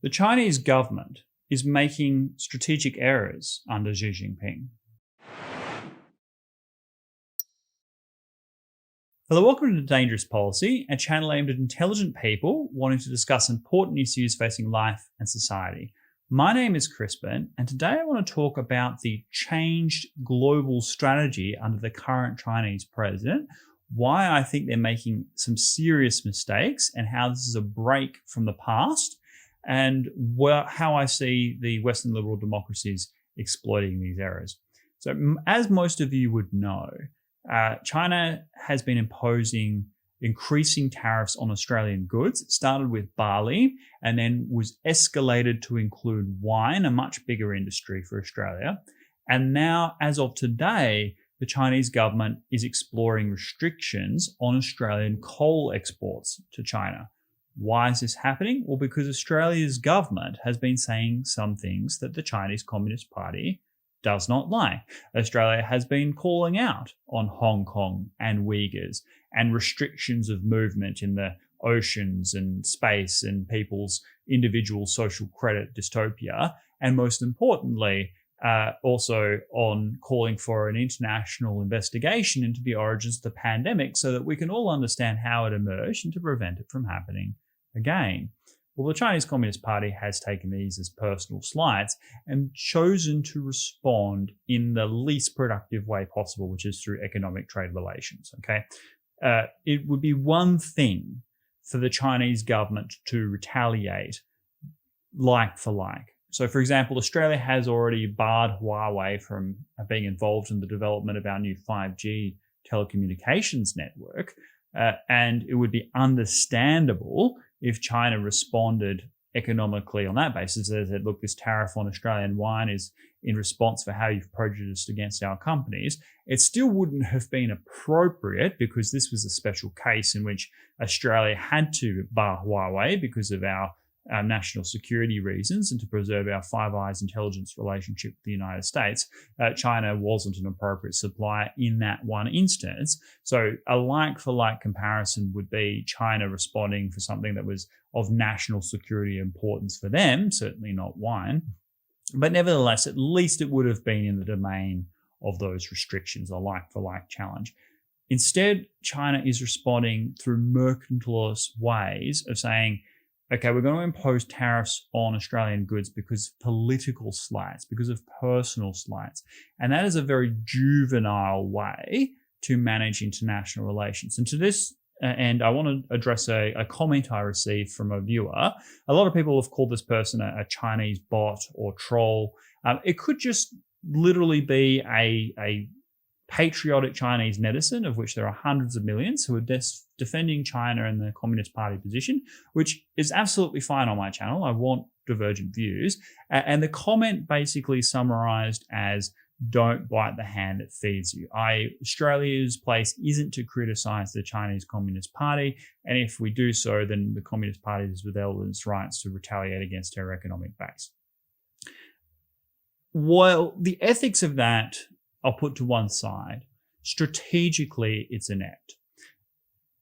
The Chinese government is making strategic errors under Xi Jinping. Hello, welcome to Dangerous Policy, a channel aimed at intelligent people wanting to discuss important issues facing life and society. My name is Crispin, and today I want to talk about the changed global strategy under the current Chinese president, why I think they're making some serious mistakes, and how this is a break from the past, and how I see the Western liberal democracies exploiting these errors. So, as most of you would know, China has been imposing increasing tariffs on Australian goods. It started with barley and then was escalated to include wine, a much bigger industry for Australia. And now, as of today, the Chinese government is exploring restrictions on Australian coal exports to China. Why is this happening? Well, because Australia's government has been saying some things that the Chinese Communist Party does not like. Australia has been calling out on Hong Kong and Uyghurs and restrictions of movement in the oceans and space and people's individual social credit dystopia. And most importantly, also on calling for an international investigation into the origins of the pandemic so that we can all understand how it emerged and to prevent it from happening again. Well, the Chinese Communist Party has taken these as personal slights and chosen to respond in the least productive way possible, which is through economic trade relations. Okay, it would be one thing for the Chinese government to retaliate like for like. So, for example, Australia has already barred Huawei from being involved in the development of our new 5G telecommunications network, and it would be understandable if China responded economically on that basis. They said, look, this tariff on Australian wine is in response for how you've prejudiced against our companies. It still wouldn't have been appropriate because this was a special case in which Australia had to bar Huawei because of our national security reasons and to preserve our Five Eyes intelligence relationship with the United States. China wasn't an appropriate supplier in that one instance. So a like-for-like comparison would be China responding for something that was of national security importance for them, certainly not wine. But nevertheless, at least it would have been in the domain of those restrictions, a like-for-like challenge. Instead, China is responding through mercantilist ways of saying, okay, we're going to impose tariffs on Australian goods because of political slights, because of personal slights. And that is a very juvenile way to manage international relations. And to this end, I want to address a comment I received from a viewer. A lot of people have called this person a Chinese bot or troll. It could just literally be a patriotic Chinese netizen, of which there are hundreds of millions, who are defending China and the Communist Party position, which is absolutely fine on my channel. I want divergent views. And the comment basically summarized as, don't bite the hand that feeds you. Australia's place isn't to criticize the Chinese Communist Party. And if we do so, then the Communist Party is within its rights to retaliate against our economic base. Well, the ethics of that I'll put to one side. Strategically, it's inept.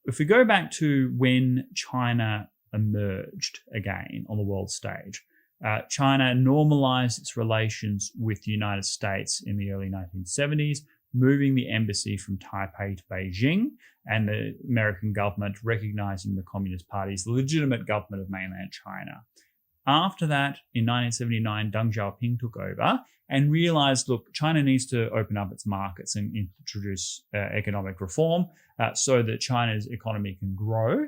If we go back to when China emerged again on the world stage, China normalized its relations with the United States in the early 1970s, moving the embassy from Taipei to Beijing, and the American government recognizing the Communist Party as the legitimate government of mainland China. After that, in 1979, Deng Xiaoping took over and realized, look, China needs to open up its markets and introduce economic reform so that China's economy can grow.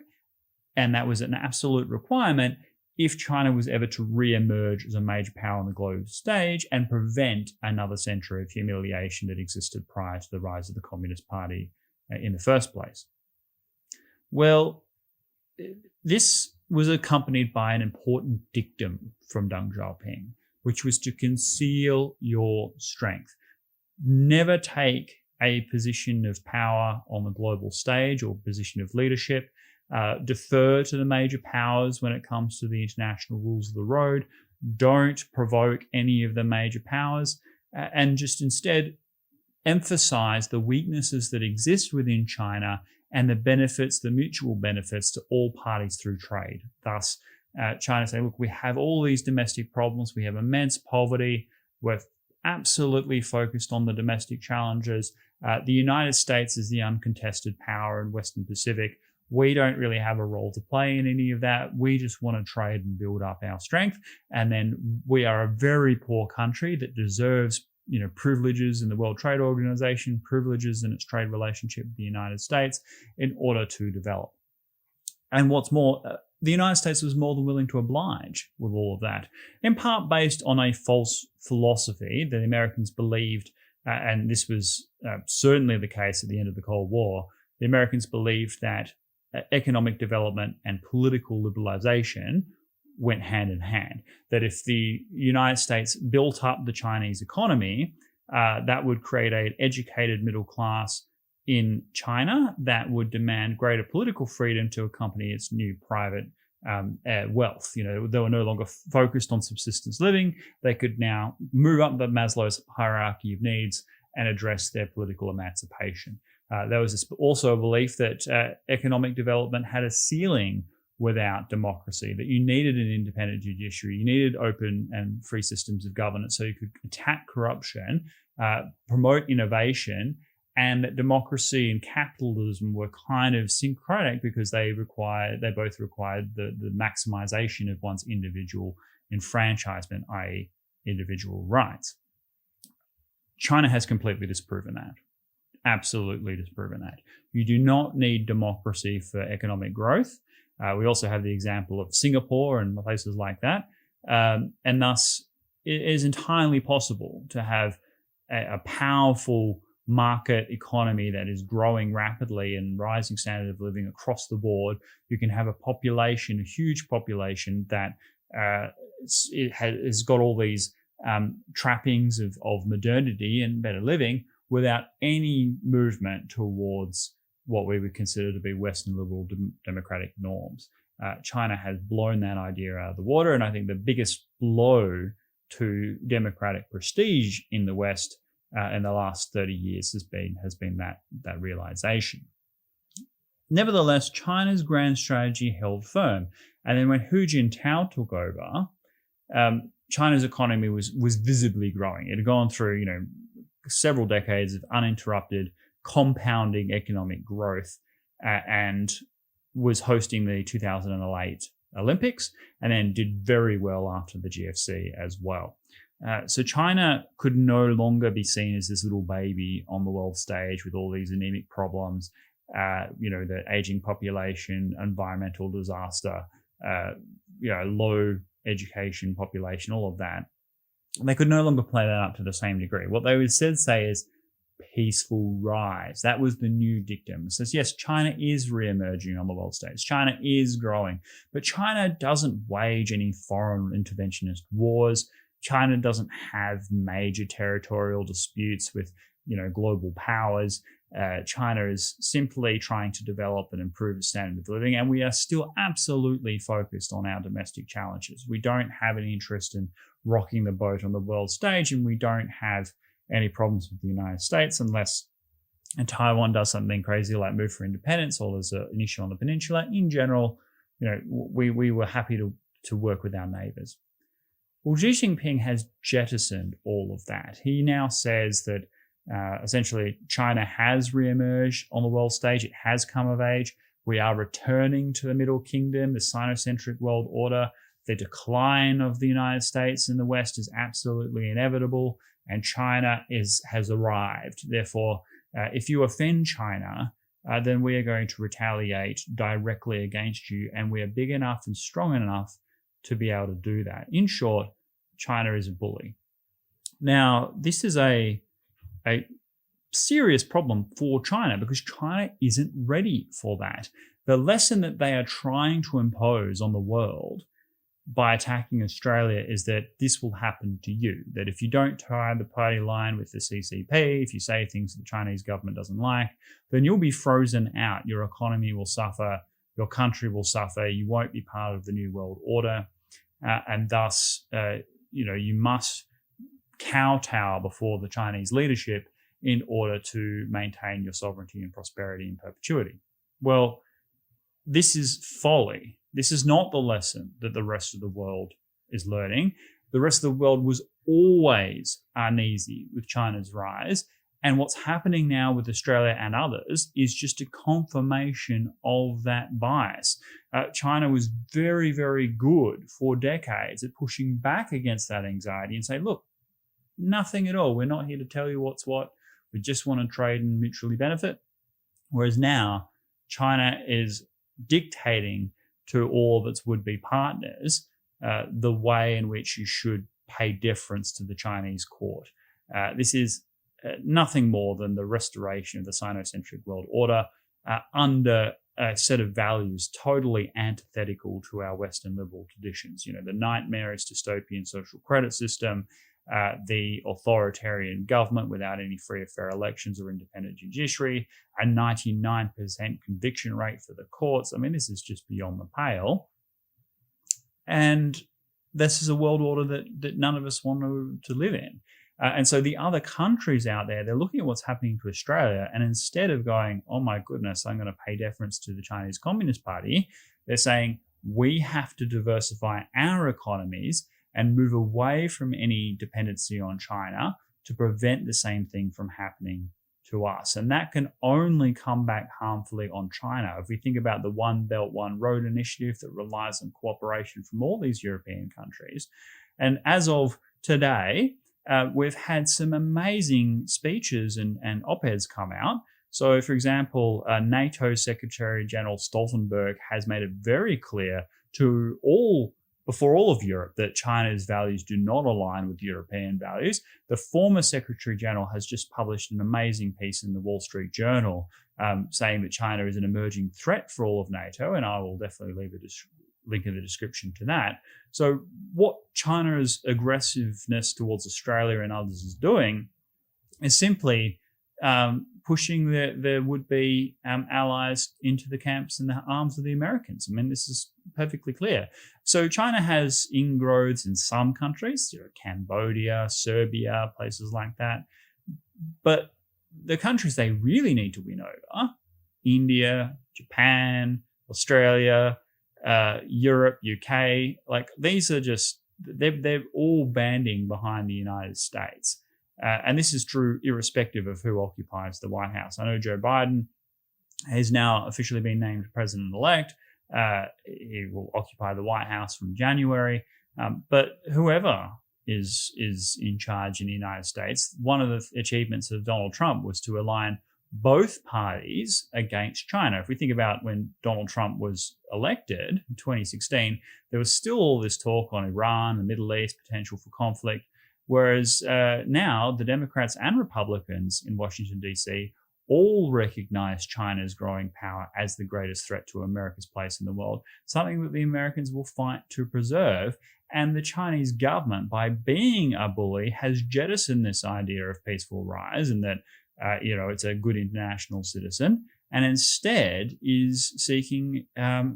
And that was an absolute requirement if China was ever to re-emerge as a major power on the global stage and prevent another century of humiliation that existed prior to the rise of the Communist Party in the first place. Well, this was accompanied by an important dictum from Deng Xiaoping, which was to conceal your strength. Never take a position of power on the global stage or position of leadership. Defer to the major powers when it comes to the international rules of the road. Don't provoke any of the major powers, and just instead emphasize the weaknesses that exist within China and the benefits, the mutual benefits to all parties through trade. Thus, China saying, look, we have all these domestic problems. We have immense poverty. We're absolutely focused on the domestic challenges. The United States is the uncontested power in Western Pacific. We don't really have a role to play in any of that. We just want to trade and build up our strength. And then we are a very poor country that deserves, privileges in the World Trade Organization, privileges in its trade relationship with the United States in order to develop. And what's more, the United States was more than willing to oblige with all of that, in part based on a false philosophy that the Americans believed, and this was certainly the case at the end of the Cold War. The Americans believed that economic development and political liberalization went hand in hand. That if the United States built up the Chinese economy, that would create an educated middle class in China that would demand greater political freedom to accompany its new private wealth. They were no longer focused on subsistence living. They could now move up the Maslow's hierarchy of needs and address their political emancipation. There was also a belief that economic development had a ceiling without democracy, that you needed an independent judiciary, you needed open and free systems of governance so you could attack corruption, promote innovation, and that democracy and capitalism were kind of syncretic because they both required the maximization of one's individual enfranchisement, i.e. individual rights. China has completely disproven that. Absolutely disproven that. You do not need democracy for economic growth. We also have the example of Singapore and places like that. And thus, it is entirely possible to have a powerful market economy that is growing rapidly and rising standard of living across the board. You can have a population, a huge population that has got all these trappings of modernity and better living without any movement towards what we would consider to be Western liberal democratic norms. China has blown that idea out of the water, and I think the biggest blow to democratic prestige in the West in the last 30 years has been that realization. Nevertheless, China's grand strategy held firm, and then when Hu Jintao took over, China's economy was visibly growing. It had gone through several decades of uninterrupted compounding economic growth and was hosting the 2008 Olympics and then did very well after the GFC as well. So China could no longer be seen as this little baby on the world stage with all these anemic problems, the aging population, environmental disaster, low education population, all of that. They could no longer play that up to the same degree. What they would instead say is peaceful rise. That was the new dictum. It says, yes, China is re-emerging on the world stage. China is growing, but China doesn't wage any foreign interventionist wars. China doesn't have major territorial disputes with, global powers. China is simply trying to develop and improve its standard of living, and we are still absolutely focused on our domestic challenges. We don't have any interest in rocking the boat on the world stage, and we don't have any problems with the United States unless Taiwan does something crazy like move for independence or there's an issue on the peninsula. In general, we were happy to work with our neighbors. Well, Xi Jinping has jettisoned all of that. He now says that essentially China has re-emerged on the world stage. It has come of age. We are returning to the Middle Kingdom, the Sino-centric world order. The decline of the United States in the West is absolutely inevitable, and China has arrived. Therefore, if you offend China, then we are going to retaliate directly against you, and we are big enough and strong enough to be able to do that. In short, China is a bully. Now, this is a serious problem for China because China isn't ready for that. The lesson that they are trying to impose on the world by attacking Australia is that this will happen to you, that if you don't tie the party line with the CCP, if you say things that the Chinese government doesn't like, then you'll be frozen out. Your economy will suffer, your country will suffer, you won't be part of the new world order, and thus, you must kowtow before the Chinese leadership in order to maintain your sovereignty and prosperity in perpetuity. Well, this is folly. This is not the lesson that the rest of the world is learning. The rest of the world was always uneasy with China's rise. And what's happening now with Australia and others is just a confirmation of that bias. China was very, very good for decades at pushing back against that anxiety and say, look, nothing at all. We're not here to tell you what's what. We just want to trade and mutually benefit. Whereas now, China is dictating to all of its would-be partners the way in which you should pay deference to the Chinese court. This is nothing more than the restoration of the Sinocentric world order under a set of values totally antithetical to our Western liberal traditions. You know, the nightmarish dystopian social credit system, the authoritarian government without any free or fair elections or independent judiciary, a 99% conviction rate for the courts. I mean, this is just beyond the pale. And this is a world order that none of us want to live in. And so the other countries out there, they're looking at what's happening to Australia, and instead of going, oh my goodness, I'm going to pay deference to the Chinese Communist Party, they're saying we have to diversify our economies and move away from any dependency on China to prevent the same thing from happening to us. And that can only come back harmfully on China. If we think about the One Belt, One Road initiative that relies on cooperation from all these European countries. And as of today, we've had some amazing speeches and op-eds come out. So, for example, NATO Secretary General Stoltenberg has made it very clear before all of Europe that China's values do not align with European values. The former Secretary General has just published an amazing piece in the Wall Street Journal saying that China is an emerging threat for all of NATO, and I will definitely leave a link in the description to that. So what China's aggressiveness towards Australia and others is doing is simply pushing their would-be allies into the camps and the arms of the Americans. I mean, this is perfectly clear. So China has inroads in some countries, Cambodia, Serbia, places like that. But the countries they really need to win over, India, Japan, Australia, Europe, UK, like these are just, they're all banding behind the United States. And this is true irrespective of who occupies the White House. I know Joe Biden has now officially been named president-elect. He will occupy the White House from January. But whoever is in charge in the United States, one of the achievements of Donald Trump was to align both parties against China. If we think about when Donald Trump was elected in 2016, there was still all this talk on Iran, the Middle East, potential for conflict. Whereas now the Democrats and Republicans in Washington, D.C. all recognize China's growing power as the greatest threat to America's place in the world, something that the Americans will fight to preserve. And the Chinese government, by being a bully, has jettisoned this idea of peaceful rise and that it's a good international citizen, and instead is seeking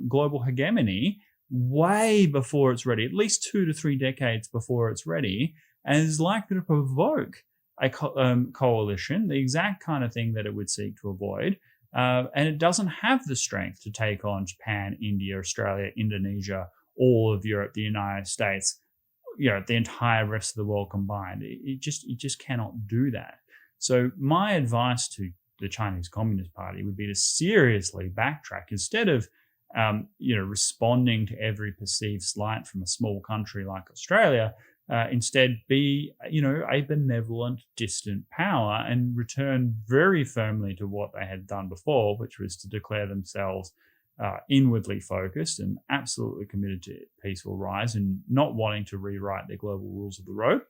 global hegemony way before it's ready, at least 2 to 3 decades before it's ready, and is likely to provoke a coalition, the exact kind of thing that it would seek to avoid. And it doesn't have the strength to take on Japan, India, Australia, Indonesia, all of Europe, the United States, the entire rest of the world combined. It just cannot do that. So my advice to the Chinese Communist Party would be to seriously backtrack instead of responding to every perceived slight from a small country like Australia. Instead, be a benevolent, distant power and return very firmly to what they had done before, which was to declare themselves inwardly focused and absolutely committed to peaceful rise and not wanting to rewrite their global rules of the road.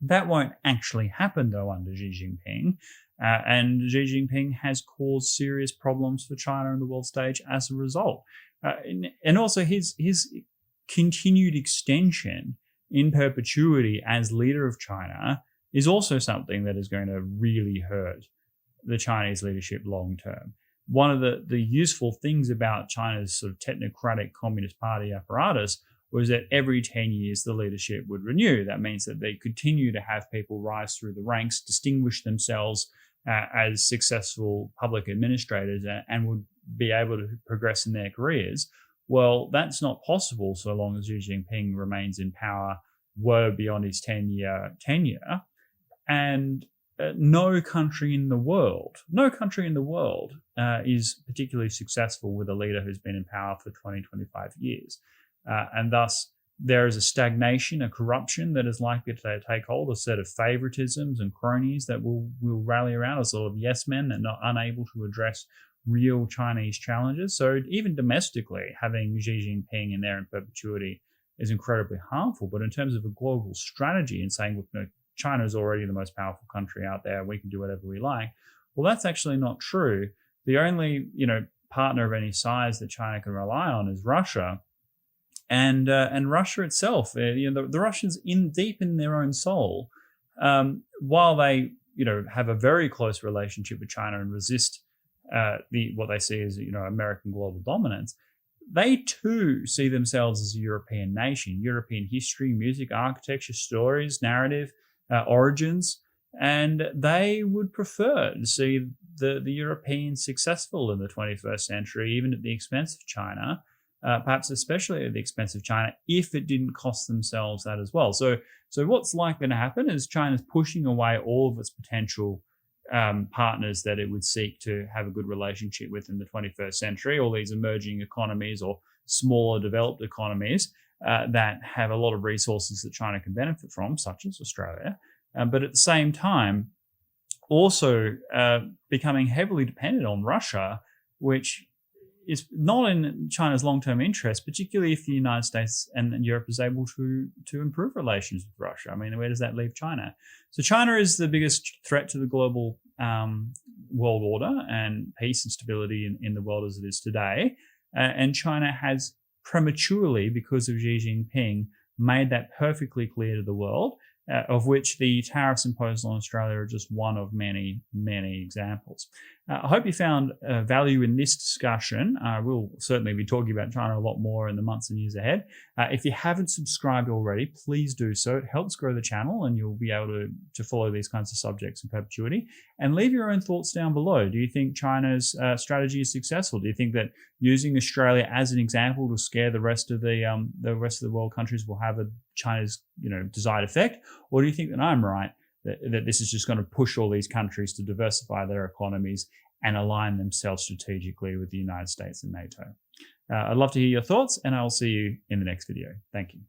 That won't actually happen, though, under Xi Jinping. And Xi Jinping has caused serious problems for China on the world stage as a result. And also his continued extension in perpetuity as leader of China is also something that is going to really hurt the Chinese leadership long term. One of the useful things about China's sort of technocratic Communist Party apparatus was that every 10 years the leadership would renew. That means that they continue to have people rise through the ranks, distinguish themselves as successful public administrators and would be able to progress in their careers. Well, that's not possible so long as Xi Jinping remains in power well beyond his 10-year tenure. And no country in the world is particularly successful with a leader who's been in power for 20, 25 years. And thus, there is a stagnation, a corruption that is likely to take hold, a set of favoritisms and cronies that will rally around, a sort of yes men and not unable to address real Chinese challenges. So even domestically, having Xi Jinping in there in perpetuity is incredibly harmful. But in terms of a global strategy and saying, look, China is already the most powerful country out there, we can do whatever we like, well, that's actually not true. The only partner of any size that China can rely on is Russia. And Russia itself, the Russians, deep in their own soul, while they have a very close relationship with China and resist what they see as American global dominance, they too see themselves as a European nation. European history, music, architecture, stories, narrative, origins, and they would prefer to see the Europeans successful in the 21st century, even at the expense of China. Perhaps especially at the expense of China, if it didn't cost themselves that as well. So what's likely to happen is China's pushing away all of its potential partners that it would seek to have a good relationship with in the 21st century, all these emerging economies or smaller developed economies that have a lot of resources that China can benefit from, such as Australia. But at the same time, also becoming heavily dependent on Russia, which is not in China's long-term interest, particularly if the United States and Europe is able to improve relations with Russia. I mean, where does that leave China? So China is the biggest threat to the global world order and peace and stability in the world as it is today. And China has prematurely, because of Xi Jinping, made that perfectly clear to the world, of which the tariffs imposed on Australia are just one of many, many examples. I hope you found value in this discussion. We'll certainly be talking about China a lot more in the months and years ahead. If you haven't subscribed already, please do so. It helps grow the channel and you'll be able to follow these kinds of subjects in perpetuity. And leave your own thoughts down below. Do you think China's strategy is successful? Do you think that using Australia as an example to scare the rest of the world countries will have China's desired effect? Or do you think that I'm right, that this is just going to push all these countries to diversify their economies and align themselves strategically with the United States and NATO? I'd love to hear your thoughts, and I'll see you in the next video. Thank you.